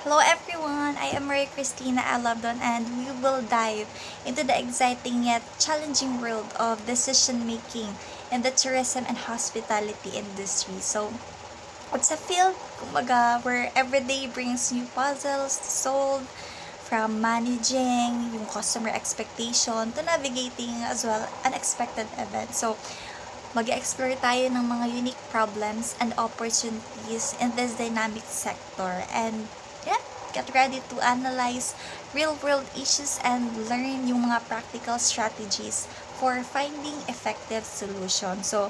Hello everyone, I am Maria Cristina Alabdon and we will dive into the exciting yet challenging world of decision making in the tourism and hospitality industry. So, it's a field kumbaga, where every day brings new puzzles to solve, from managing yung customer expectation to navigating as well unexpected events. So, mag-explore tayo ng mga unique problems and opportunities in this dynamic sector. And yeah, get ready to analyze real-world issues and learn yung mga practical strategies for finding effective solutions. So,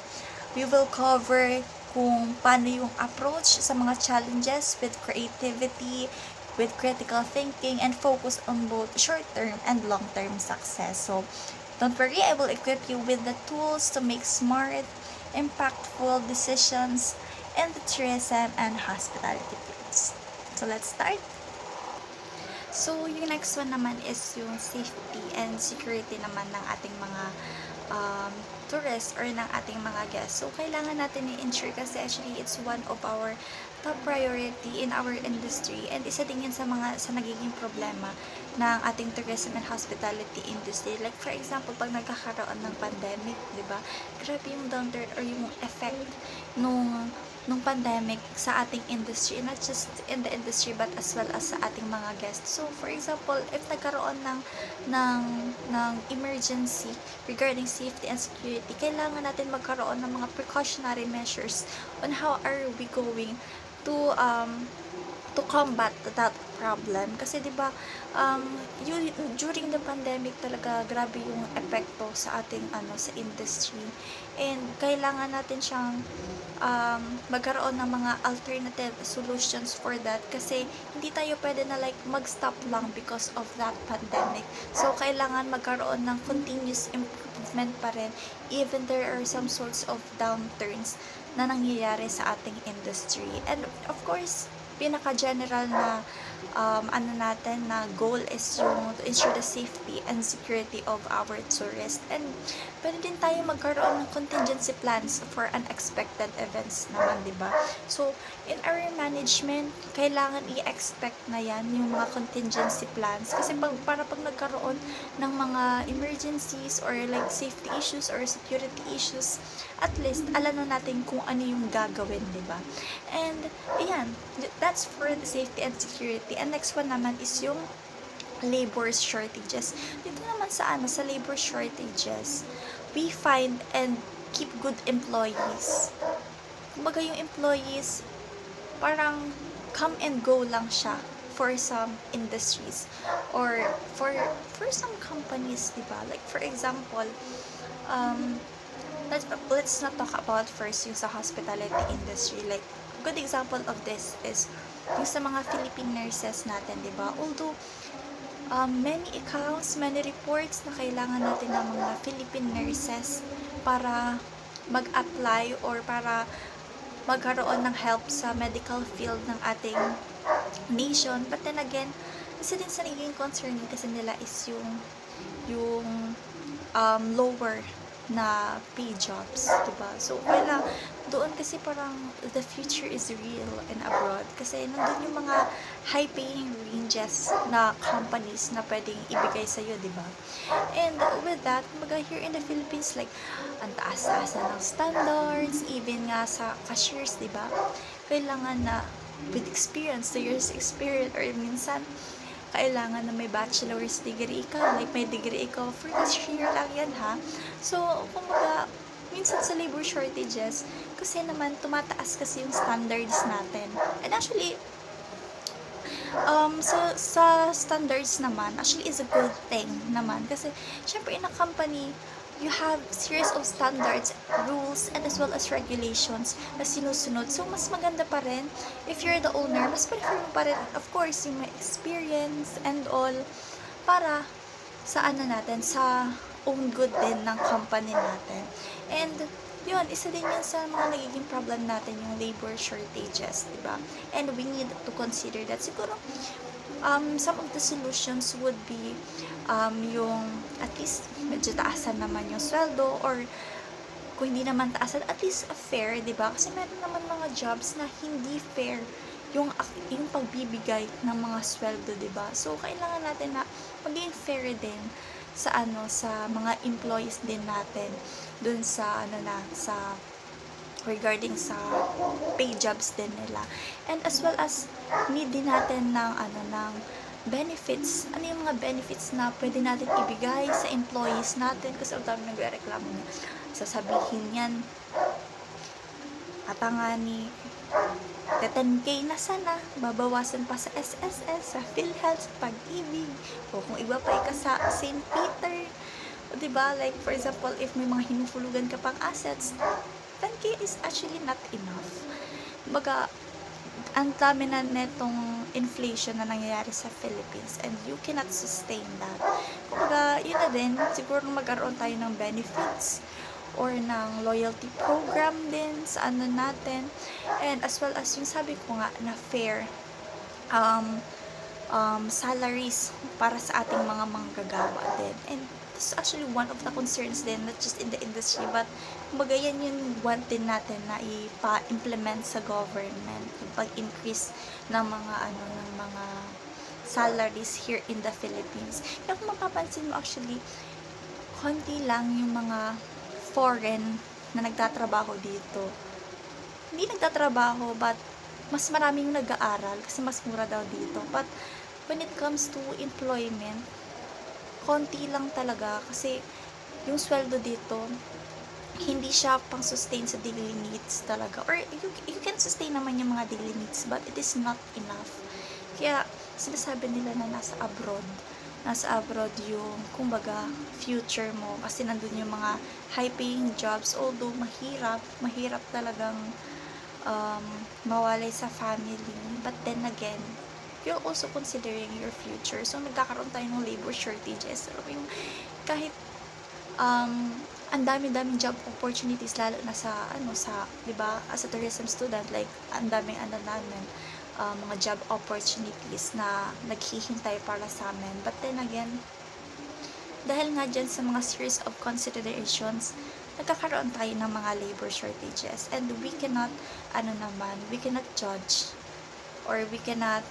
we will cover kung paano yung approach sa mga challenges with creativity, with critical thinking, and focus on both short-term and long-term success. So, don't worry, I will equip you with the tools to make smart, impactful decisions in the tourism and hospitality fields. So, let's start. So, yung next one naman is yung safety and security naman ng ating mga tourists or ng ating mga guests. So, kailangan natin i-ensure kasi actually it's one of our top priority in our industry and isa din yan sa nagiging problema ng ating tourism and hospitality industry. Like for example, pag nagkakaroon ng pandemic, di ba? Grabe yung downturn or yung effect nung pandemic sa ating industry, not just in the industry but as well as sa ating mga guests. So, for example, if nagkaroon ng emergency regarding safety and security, kailangan natin magkaroon ng mga precautionary measures on how are we going to combat that problem. Kasi 'di ba, during the pandemic talaga grabe yung epekto sa ating sa industry. And kailangan natin siyang magkaroon ng mga alternative solutions for that kasi hindi tayo pwede na like mag-stop lang because of that pandemic. So kailangan magkaroon ng continuous improvement pa rin even there are some sorts of downturns na nangyayari sa ating industry. And of course, pinaka-general na natin na goal is yung to ensure the safety and security of our tourists. And pwede din tayo magkaroon ng contingency plans for unexpected events naman, di ba? So, in our management, kailangan i-expect na yan, yung mga contingency plans. Kasi para pag nagkaroon ng mga emergencies or like safety issues or security issues, at least alam na natin kung ano yung gagawin, di ba? And, ayan, that's for the safety and security. And next one naman is yung labor shortages. Dito naman sa labor shortages, we find and keep good employees. Kumbaga yung employees, parang come and go lang siya for some industries or for some companies, di ba? Like for example, let's not talk about first yung sa hospitality industry. Like, good example of this is yung sa mga Philippine nurses natin, di ba? Although, many accounts, many reports na kailangan natin ng mga Philippine nurses para mag-apply or para magkaroon ng help sa medical field ng ating nation. But then again, isa din sa naging concern kasi nila is yung lower na pay jobs, diba? So, doon kasi parang the future is real in abroad kasi nandun yung mga high-paying ranges na companies na pwedeng ibigay sa'yo, diba? And with that, here in the Philippines, like, ang taas-taas na ng standards, even nga sa cashiers, diba? Kailangan na with experience, 2 years experience, or minsan, kailangan na may bachelor's degree ka, like may degree ikaw, for this year lang yan ha. So, kumbaga, minsan sa labor shortages, kasi naman tumataas kasi yung standards natin. And actually, sa standards naman, actually is a good thing naman. Kasi, syempre in a company, you have series of standards, rules, and as well as regulations na sinusunod. So, mas maganda pa rin if you're the owner, mas prefer mo pa rin, of course, yung may experience and all para sa natin, sa own good din ng company natin. And, yun, isa din yan sa mga nagiging problem natin, yung labor shortages, diba? And we need to consider that. Siguro, some of the solutions would be yung at least medyo taasan naman yung sweldo or kung hindi naman taasan, at least fair, di ba? Kasi meron naman mga jobs na hindi fair yung pagbibigay ng mga sweldo, 'di ba? So kailangan natin na maging fair din sa mga employees din natin dun sa sa regarding sa pay jobs din nila. And as well as need din natin ng benefits. Ano yung mga benefits na pwede natin ibigay sa employees natin, kasi ang dami nagrereklamo niya. Sasabihin yan, ata nga ni 10K na sana, babawasan pa sa SSS, sa PhilHealth, sa Pag-ibig, o kung iba pa sa St. Peter. O diba, like for example, if may mga hinufulugan ka pang assets, 10K is actually not enough. Baga, ang dami na netong inflation na nangyayari sa Philippines and you cannot sustain that. Kumbaga, yun na din, siguro magkaroon tayo ng benefits or ng loyalty program din sa natin, and as well as yung sabi ko nga na fair salaries para sa ating mga manggagawa din. And this is actually one of the concerns din, not just in the industry, but kumbaga yan yung one din natin na ipa-implement sa government, yung pag-increase ng mga salaries here in the Philippines. Kaya kung mapapansin mo, actually konti lang yung mga foreign na nagtatrabaho dito. Hindi nagtatrabaho, but mas maraming nag-aaral kasi mas mura daw dito. But when it comes to employment, konti lang talaga kasi yung sweldo dito hindi siya pang sustain sa daily needs talaga. Or you can sustain naman yung mga daily needs, but it is not enough. Kaya sinasabi nila na nasa abroad yung kumbaga future mo, kasi nandun yung mga high paying jobs, although mahirap talagang mawalay sa family, but then again, you're also considering your future. So nagkakaroon tayo ng labor shortages, so yung kahit ang dami-daming job opportunities, lalo na sa 'di ba, as a tourism student, like ang daming namin mga job opportunities na naghihintay para sa amin. But then again, dahil nga dyan sa mga series of considerations, nagkakaroon tayo ng mga labor shortages, and we cannot judge, or we cannot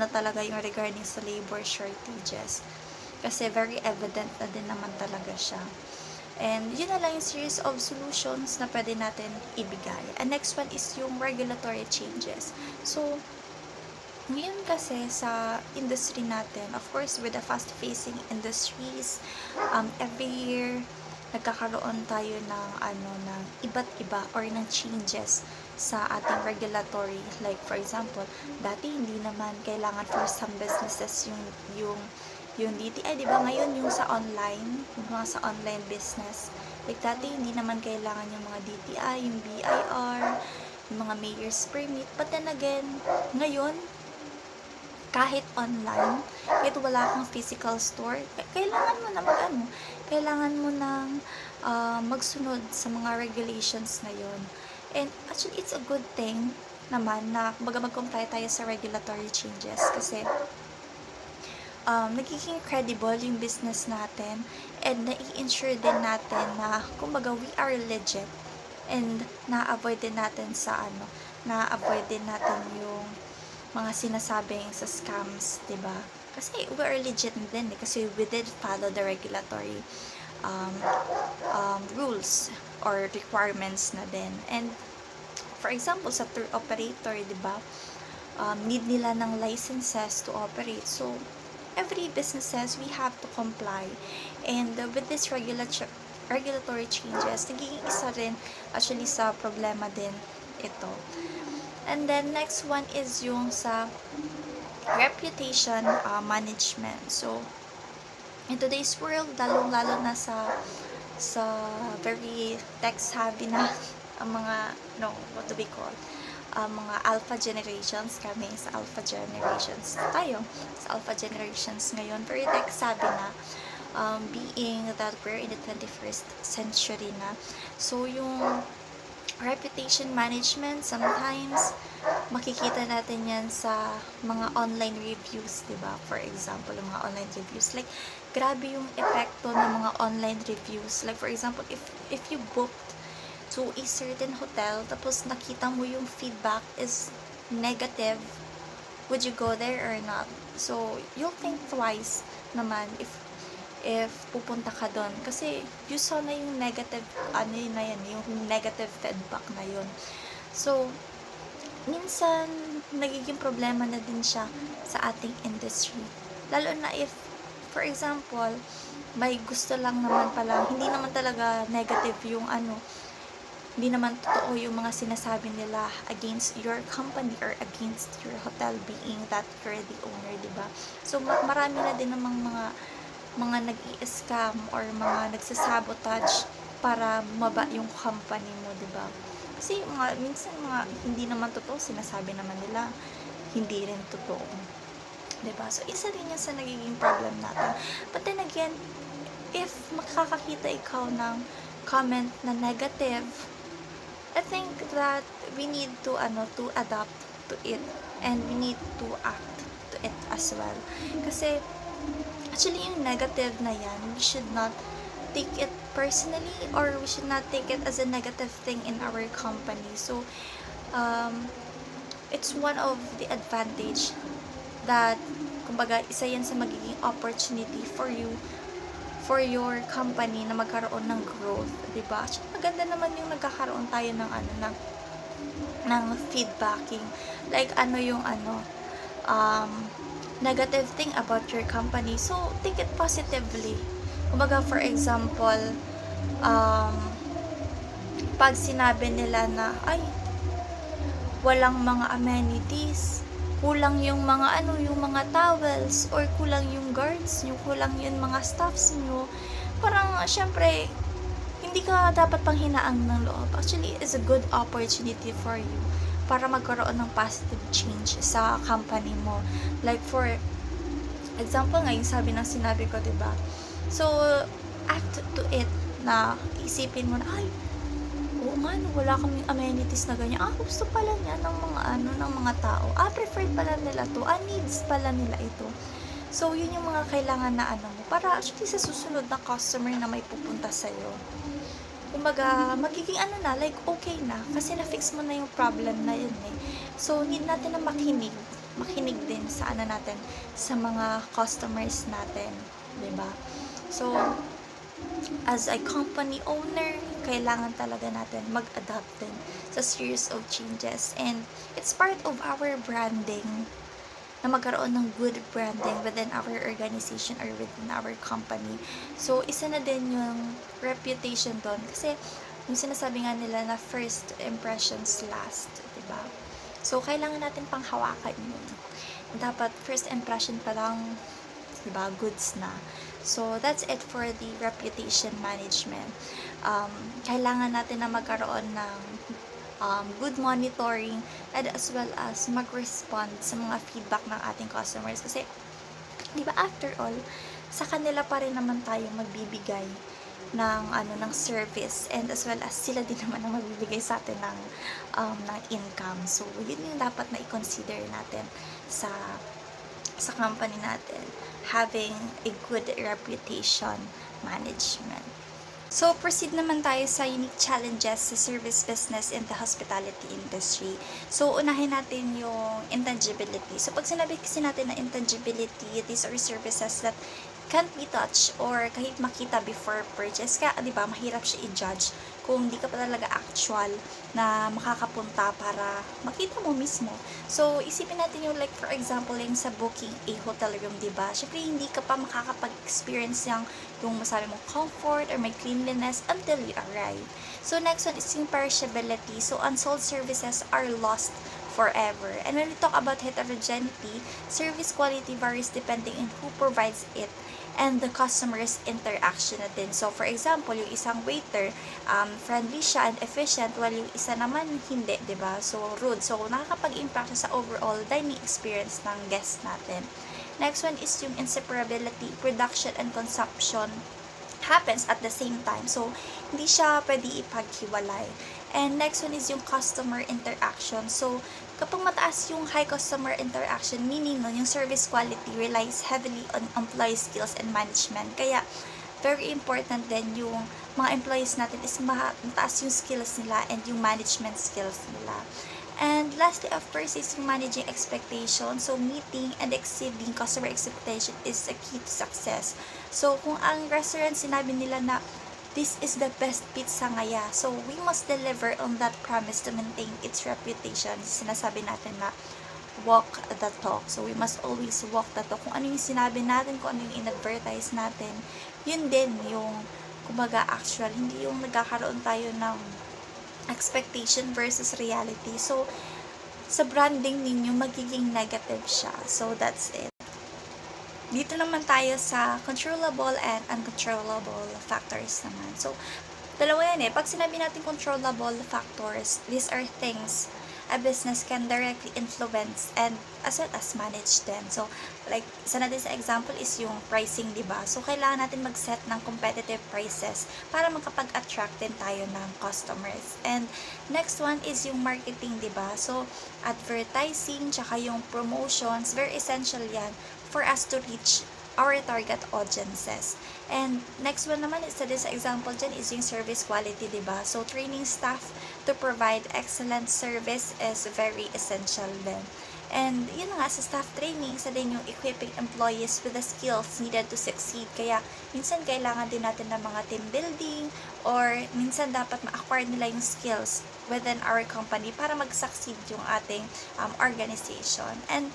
talaga yung regarding sa labor shortages, kasi very evident na din naman talaga siya. And yun na lang yung series of solutions na pwede natin ibigay. And next one is yung regulatory changes. So, ngayon kasi sa industry natin, of course, with the fast-facing industries, every year, nagkakaroon tayo ng iba't iba or ng changes sa ating regulatory. Like, for example, dati hindi naman kailangan for some businesses yung DTI, di ba? Ngayon yung sa online, yung mga sa online business. Like dati hindi naman kailangan yung mga DTI, yung BIR, yung mga mayor's permit. But then again, ngayon, kahit online, kahit wala kang physical store, kailangan mo na kailangan mo nang magsunod sa mga regulations na yun. And actually, it's a good thing naman na mag-comply tayo sa regulatory changes, kasi nagiging credible yung business natin, and nai-ensure din natin na kumbaga we are legit, and na-avoid din natin yung mga sinasabing sa scams, 'di ba? Kasi we are legit din kasi we did follow the regulatory rules or requirements na din. And for example, sa tour operator, 'di ba? Need nila ng licenses to operate. So every businesses, we have to comply. And with this regulatory changes, nagiging isa rin actually sa problema din ito. And then next one is yung sa reputation management. So in today's world, lalo na sa very tech savvy na ang mga what do we call, mga alpha generations, kami sa alpha generations ngayon, very tech savvy na, being that we're in the 21st century na. So yung reputation management, sometimes makikita natin yan sa mga online reviews, diba? For example, yung mga online reviews, like grabe yung epekto ng mga online reviews. Like for example, if you booked to a certain hotel, tapos nakita mo yung feedback is negative, would you go there or not? So, you'll think twice naman if pupunta ka doon. Kasi, you saw na yung negative, ano yun na yan, yung negative feedback na yun. So, minsan, nagiging problema na din siya sa ating industry. Lalo na if, for example, may gusto lang naman pala, hindi naman talaga negative yung hindi naman totoo yung mga sinasabi nila against your company or against your hotel, being that you're the owner, diba? So, marami na din namang mga nag-i-scam or mga nagsasabotage para maba yung company mo, diba? Kasi minsan hindi naman totoo, sinasabi naman nila hindi rin totoo, diba? So, isa rin yan sa nagiging problem natin. But then again, if makakakita ikaw ng comment na negative, I think that we need to adapt to it, and we need to act to it as well. Kasi actually yung negative na yan, we should not take it personally, or we should not take it as a negative thing in our company. So it's one of the advantage that, kumbaga, isa yan sa magiging opportunity for you, for your company, na magkaroon ng growth, diba? At maganda naman yung nagkakaroon tayo ng feedbacking, like yung negative thing about your company, so take it positively. Kumbaga, for example, pag sinabi nila na walang mga amenities, kulang yung mga yung mga towels, or kulang yung guards nyo, kulang yung mga staffs nyo, parang syempre hindi ka dapat panghinaang ng loob. Actually, it's a good opportunity for you para magkaroon ng positive change sa company mo. Like for example nga, yung sinabi ko, diba? So, act to it, na isipin mo na, oo nga, wala kaming amenities na ganyan. Gusto pala niya ng mga tao. Preferred pala nila to. Needs pala nila ito. So, yun yung mga kailangan na mo, para actually sa susunod na customer na may pupunta sa'yo, kumbaga, magiging like, okay na. Kasi na-fix mo na yung problem na yun eh. So, need natin na makinig din sa natin, sa mga customers natin. Diba? So, as a company owner, kailangan talaga natin mag-adapt din sa series of changes, and it's part of our branding na magkaroon ng good branding within our organization or within our company. So, isa na din yung reputation doon, kasi yung sinasabi nga nila na first impressions last, diba? So, kailangan natin panghawakan yun. Dapat first impression pa lang, diba, goods na. So, that's it for the reputation management. Kailangan natin na magkaroon ng good monitoring, and as well as mag-respond sa mga feedback ng ating customers. Kasi, di ba, after all, sa kanila pa rin naman tayo magbibigay ng service, and as well as sila din naman ang magbibigay sa atin ng income. So, yun yung dapat na i-consider natin sa company natin, having a good reputation management. So, proceed naman tayo sa unique challenges sa service business in the hospitality industry. So, unahin natin yung intangibility. So, pag sinabi kasi natin na intangibility, these are services that can't be touched or kahit makita before purchase. Kaya, di ba, mahirap siya i-judge kung hindi ka pa talaga actual na makakapunta para makita mo mismo. So, isipin natin yung, like, for example, yung sa booking a hotel room, di ba? Syempre, hindi ka pa makakapag-experience yung masabi mong comfort or may cleanliness until you arrive. So, next one is yung perishability. So, unsold services are lost forever. And when we talk about heterogeneity, service quality varies depending on who provides it and the customer's interaction natin. So, for example, yung isang waiter, friendly siya and efficient, while yung isa naman hindi, diba? So, rude. So, nakakapag-impact siya sa overall dining experience ng guest natin. Next one is yung inseparability. Production and consumption happens at the same time. So, hindi siya pwede ipaghiwalay. And next one is yung customer interaction. So, kapag mataas yung high customer interaction, meaning yung service quality relies heavily on employee skills and management. Kaya, very important din yung mga employees natin is mataas yung skills nila and yung management skills nila. And lastly, of course, is yung managing expectation. So, meeting and exceeding customer expectation is a key to success. So, kung ang restaurant sinabi nila na this is the best pizza ngaya, so we must deliver on that promise to maintain its reputation. Sinasabi natin na walk the talk. So, we must always walk the talk. Kung ano yung sinabi natin, kung ano yung in-advertise natin, yun din yung, kumbaga, actual. Hindi yung nagkakaroon tayo ng expectation versus reality. So, sa branding ninyo, magiging negative siya. So, that's it. Dito naman tayo sa controllable and uncontrollable factors naman. So, dalawa yan eh. Pag sinabi natin controllable factors, these are things a business can directly influence and as well as manage them. So, like, isa natin sa example is yung pricing, di ba? So, kailangan natin mag-set ng competitive prices para makapag-attract din tayo ng customers. And next one is yung marketing, di ba? So, advertising, tsaka yung promotions, very essential yan for us to reach our target audiences. And next one naman is sa example dyan is yung service quality, diba? So, training staff to provide excellent service is very essential din. And yun nga, sa staff training, isa din yung equipping employees with the skills needed to succeed. Kaya, minsan kailangan din natin ng mga team building or minsan dapat ma-acquire nila yung skills within our company para mag-succeed yung ating organization. And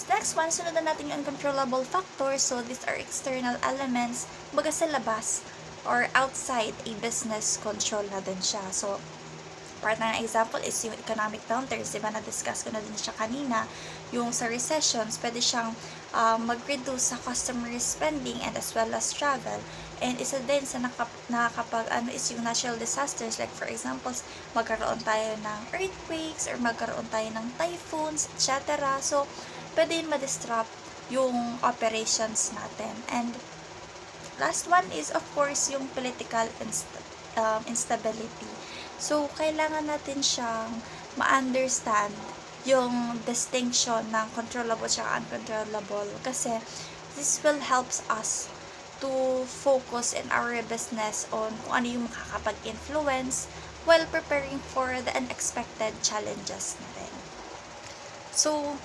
next one, sunod na natin yung uncontrollable factors. So, these are external elements, baga sa labas or outside a business control na din siya. So, part na ng example is yung economic downturns, diba, na-discuss ko na din siya kanina. Yung sa recessions, pwede siyang mag-reduce sa customer spending and as well as travel. And isa din sa nakakapag is yung natural disasters, like for example, magkaroon tayo ng earthquakes or magkaroon tayo ng typhoons, etc. So, pwede yun ma-disrupt yung operations natin. And last one is, of course, yung political instability. So, kailangan natin siyang ma-understand yung distinction ng controllable at uncontrollable kasi this will help us to focus in our business on kung ano yung makakapag-influence while preparing for the unexpected challenges natin. So,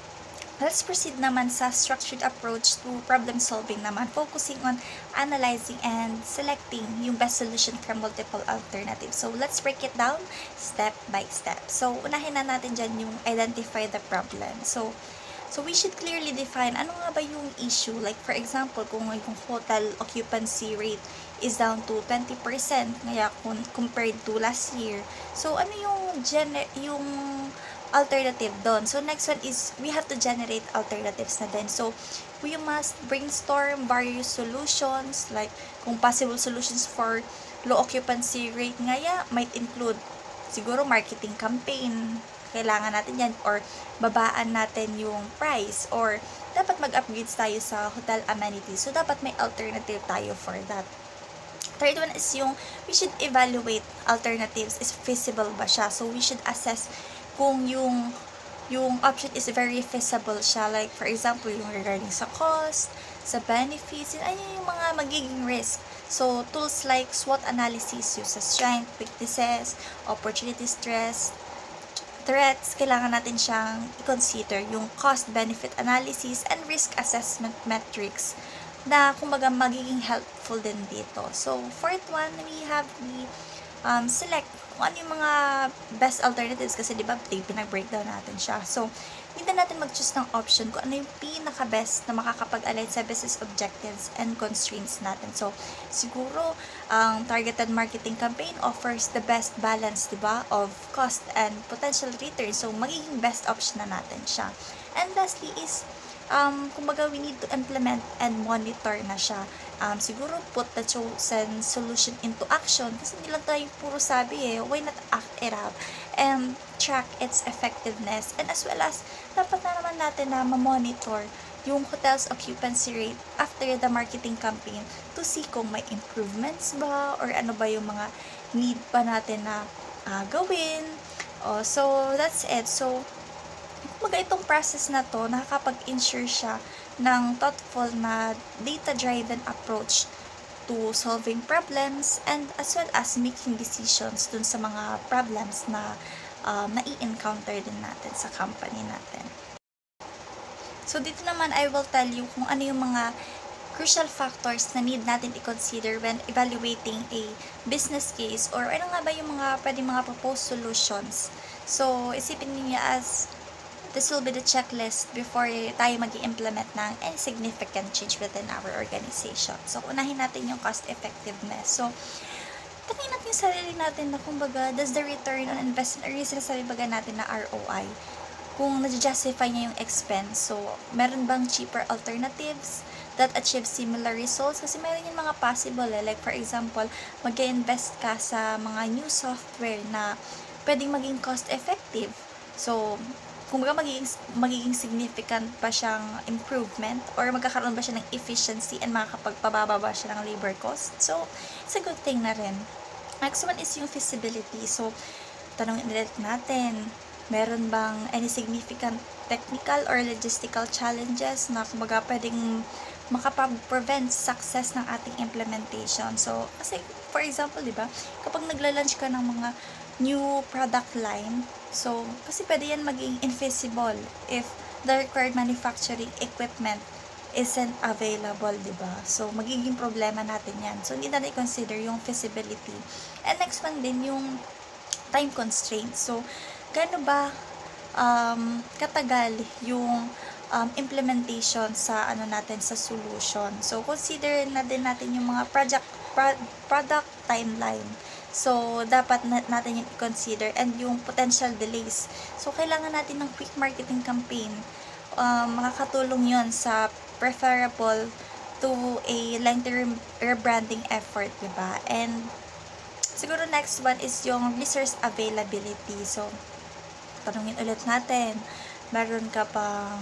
let's proceed naman sa structured approach to problem solving naman, focusing on analyzing and selecting yung best solution from multiple alternatives. So, let's break it down step by step. So, unahin na natin dyan yung identify the problem. So we should clearly define ano nga ba yung issue. Like, for example, kung yung hotel occupancy rate is down to 20% ngaya compared to last year. So, ano yung alternative doon. So, next one is, we have to generate alternatives na din. So, we must brainstorm various solutions, like, kung possible solutions for low occupancy rate ngaya, might include, siguro, marketing campaign, kailangan natin yan, or babaan natin yung price, or dapat mag-upgrades tayo sa hotel amenities. So, dapat may alternative tayo for that. Third one is yung, we should evaluate alternatives. Is feasible ba siya? So, we should assess kung yung option is very feasible siya. Like, for example, yung regarding sa cost, sa benefits, ano yung mga magiging risk. So, tools like SWOT analysis, yung sa strength, weaknesses, opportunities, threats, kailangan natin siyang i-consider yung cost-benefit analysis and risk assessment metrics na kumbaga magiging helpful din dito. So, fourth one, we have the select kung ano yung mga best alternatives kasi diba pinag-breakdown natin siya. So, hindi natin mag-choose ng option kung ano yung pinaka-best na makakapag-align sa business objectives and constraints natin. So, siguro, ang targeted marketing campaign offers the best balance, diba, of cost and potential return. So, magiging best option na natin siya. And lastly is, kumbaga, we need to implement and monitor na siya. Siguro put the chosen solution into action kasi hindi lang tayo puro sabi why not act it out and track its effectiveness, and as well as dapat na naman natin na ma-monitor yung hotel's occupancy rate after the marketing campaign to see kung may improvements ba or ano ba yung mga need pa natin na gawin. So that's it. So kumbaga itong process na to, nakakapag-ensure siya ng thoughtful na data-driven approach to solving problems, and as well as making decisions dun sa mga problems na nai-encounter din natin sa company natin. So, dito naman I will tell you kung ano yung mga crucial factors na need natin i-consider when evaluating a business case, or ano nga ba yung mga pwede mga proposed solutions. So, isipin niyo as this will be the checklist before tayo mag-i-implement ng any significant change within our organization. So, unahin natin yung cost effectiveness. So, tanongin natin yung sarili natin na kumbaga, does the return on investment, or yung sinasabi baga natin na ROI, kung na-justify niya yung expense. So, meron bang cheaper alternatives that achieve similar results? Kasi meron yung mga possible like for example, mag-invest ka sa mga new software na pwedeng maging cost effective. So, kung baga magiging significant pa siyang improvement, or magkakaroon ba siya ng efficiency and makakapagpababa ba siya ng labor cost. So, it's a good thing na rin. Next one is yung feasibility. So, tanongin ulit natin, meron bang any significant technical or logistical challenges na kumbaga pwedeng makapag-prevent success ng ating implementation. So, kasi for example, di ba, kapag nagla-launch ka ng mga new product line, so, kasi pwede yan maging infeasible if the required manufacturing equipment isn't available, di ba? So, magiging problema natin yan. So, hindi natin consider yung feasibility. And next one din, yung time constraints. So, gaano ba katagal yung implementation sa natin sa solution. So, consider na din natin yung mga product timeline. So, dapat natin yung i-consider, and yung potential delays. So, kailangan natin ng quick marketing campaign. Makakatulong yon sa preferable to a lengthy rebranding effort, diba? And siguro next one is yung resource availability. So, tanungin ulit natin, meron ka bang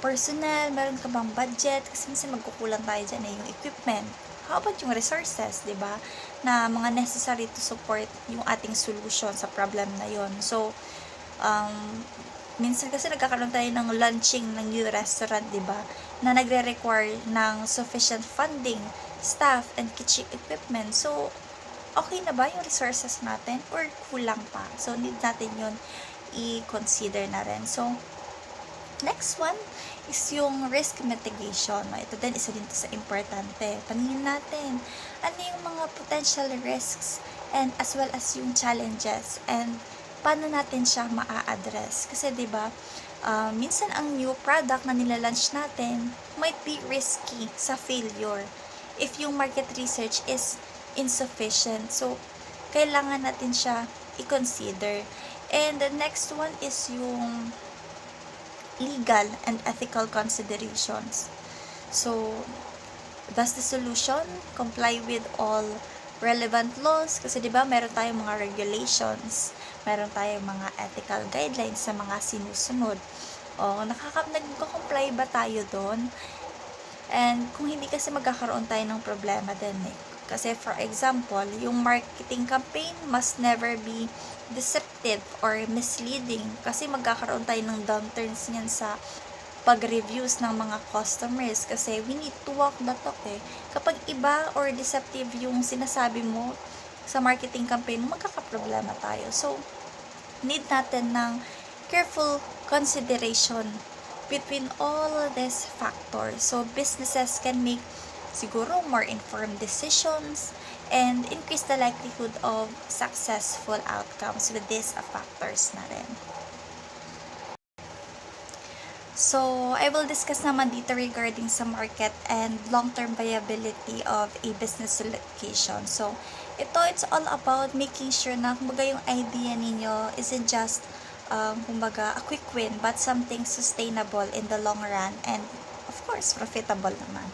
personnel, meron ka bang budget? Kasi minsan magkukulang tayo dyan yung equipment. How about yung resources, di ba? Na mga necessary to support yung ating solution sa problem na yon. So, minsan kasi nagkakaroon tayo ng launching ng new restaurant, di ba? Na nagre-require ng sufficient funding, staff, and kitchen equipment. So, okay na ba yung resources natin or kulang pa? So, need natin yun i-consider na rin. So, next one is yung risk mitigation. Ito din, isa din sa importante. Tanungin natin, ano yung mga potential risks and as well as yung challenges, and paano natin siya maa-address. Kasi, di ba, minsan ang new product na nilalunch natin might be risky sa failure if yung market research is insufficient. So, kailangan natin siya i-consider. And the next one is yung legal and ethical considerations. So, does the solution comply with all relevant laws? Kasi 'di ba, meron tayong mga regulations, meron tayong mga ethical guidelines sa mga sinusunod. O, nagko-comply ba tayo doon? And kung hindi, kasi magkakaroon tayo ng problema din eh. Kasi for example, yung marketing campaign must never be deceptive or misleading, kasi magkakaroon tayo ng downturns niyan sa pag-reviews ng mga customers, kasi we need to walk the talk eh. Kapag iba or deceptive yung sinasabi mo sa marketing campaign, magkakaproblema tayo. So, need natin ng careful consideration between all these factors. So, businesses can make siguro more informed decisions and increase the likelihood of successful outcomes with these factors na rin. So, I will discuss naman dito regarding sa market and long-term viability of a business location. So, it's all about making sure na kumbaga yung idea ninyo isn't just kumbaga a quick win, but something sustainable in the long run, and of course, profitable naman.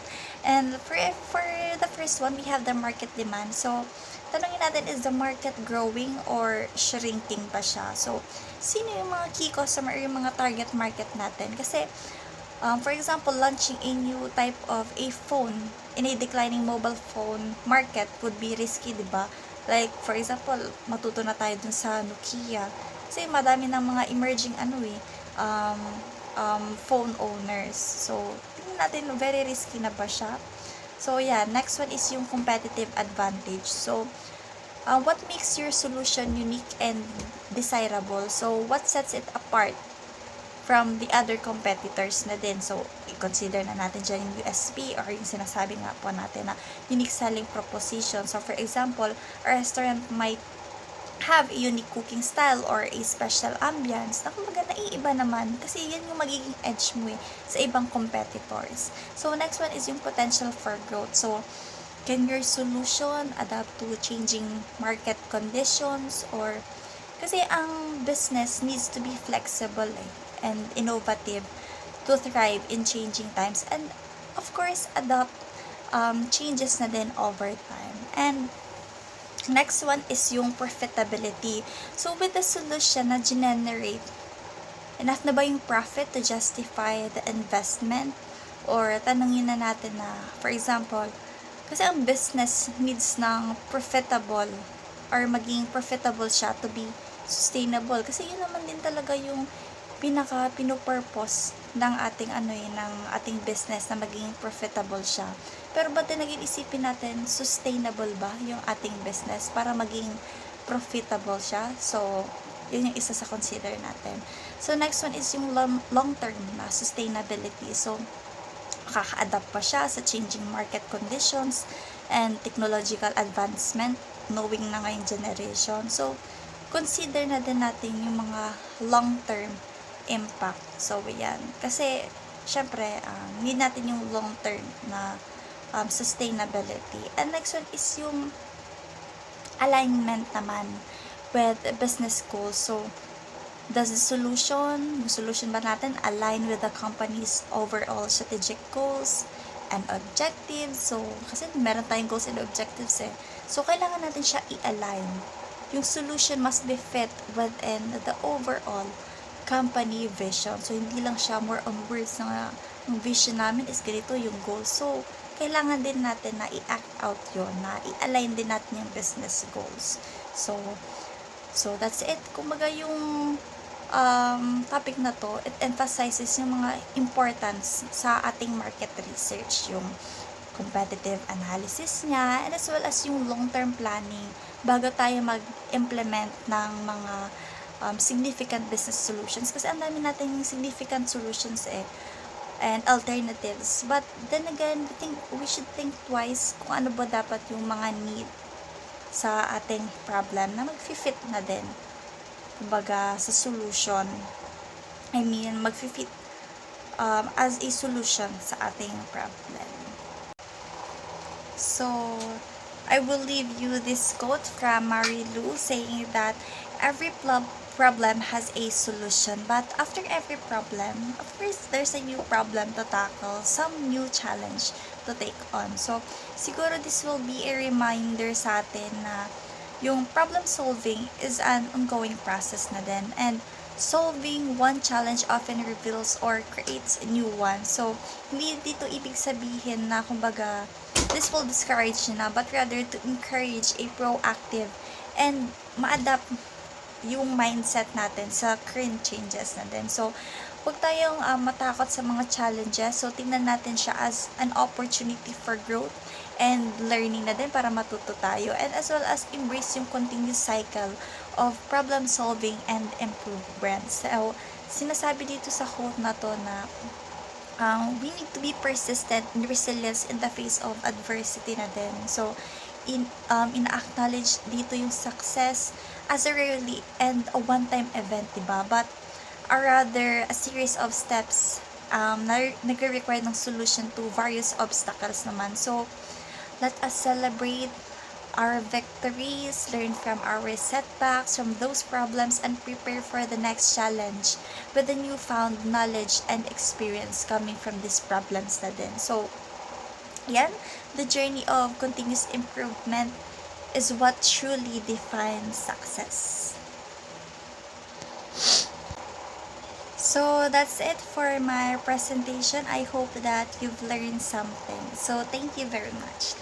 And for the first one, we have the market demand. So, tanongin natin, is the market growing or shrinking pa siya? So, sino yung mga key customer or yung mga target market natin? Kasi, for example, launching a new type of a phone in a declining mobile phone market would be risky, di ba? Like, for example, matuto na tayo dun sa Nokia. Kasi madami ng mga emerging phone owners. So, tingnan natin, very risky na ba siya? So, yeah, next one is yung competitive advantage. So, what makes your solution unique and desirable? So, what sets it apart from the other competitors na din? So, i-consider na natin dyan yung USP or yung sinasabi nga po natin na unique selling proposition. So, for example, a restaurant might have a unique cooking style or a special ambience na kumbaga naiiba naman kasi yan yung magiging edge mo sa ibang competitors. So, next one is yung potential for growth. So, can your solution adapt to changing market conditions or kasi ang business needs to be flexible and innovative to thrive in changing times and of course adopt changes na din over time. And next one is yung profitability. So with the solution na generate, enough na ba yung profit to justify the investment? Or tanungin na natin na, for example, kasi ang business needs ng profitable or maging profitable siya to be sustainable. Kasi yun naman din talaga yung pinupurpose ng ating ng ating business na maging profitable siya. Pero ba't naging isipin natin sustainable ba yung ating business para maging profitable siya? So, yun yung isa sa consider natin. So, next one is yung long-term na sustainability. So, makaka-adapt pa siya sa changing market conditions and technological advancement knowing na ngayong generation. So, consider na din natin yung mga long-term impact. So, yan. Kasi, syempre, need natin yung long-term na sustainability. And next one is yung alignment naman with business goals. So, does the solution ba natin align with the company's overall strategic goals and objectives? So, kasi meron tayong goals and objectives So, kailangan natin siya i-align. Yung solution must be fit within the overall company vision. So, hindi lang siya more on words na yung vision namin is ganito yung goal. So, kailangan din natin na i-act out yun, na i-align din natin yung business goals. So that's it. Kumbaga yung topic na to, it emphasizes yung mga importance sa ating market research, yung competitive analysis niya, and as well as yung long-term planning bago tayo mag-implement ng mga significant business solutions. Kasi ang dami natin yung significant solutions and alternatives. But then again, we should think twice kung ano ba dapat yung mga need sa ating problem na mag-fit na din. Kumbaga, sa solution. Mag-fit as a solution sa ating problem. So, I will leave you this quote from Marie Lu saying that every problem has a solution, but after every problem, of course, there's a new problem to tackle, some new challenge to take on. So, siguro this will be a reminder sa atin na yung problem solving is an ongoing process na din, and solving one challenge often reveals or creates a new one. So, hindi dito ibig sabihin na kumbaga this will discourage na, but rather to encourage a proactive and ma-adapt yung mindset natin sa current changes na din. So, huwag tayong matakot sa mga challenges. So, tingnan natin siya as an opportunity for growth and learning na din para matuto tayo. And as well as embrace yung continuous cycle of problem solving and improvement. So, sinasabi dito sa quote na to na we need to be persistent and resilient in the face of adversity na din. So, ina-acknowledge dito yung success as a rarely and a one-time event, diba? But rather a series of steps na nagre-require ng solution to various obstacles naman. So, let us celebrate our victories, learn from our setbacks, from those problems, and prepare for the next challenge with the newfound knowledge and experience coming from these problems na din. So, yan, the journey of continuous improvement is what truly defines success. So, that's it for my presentation. I hope that you've learned something. So, thank you very much.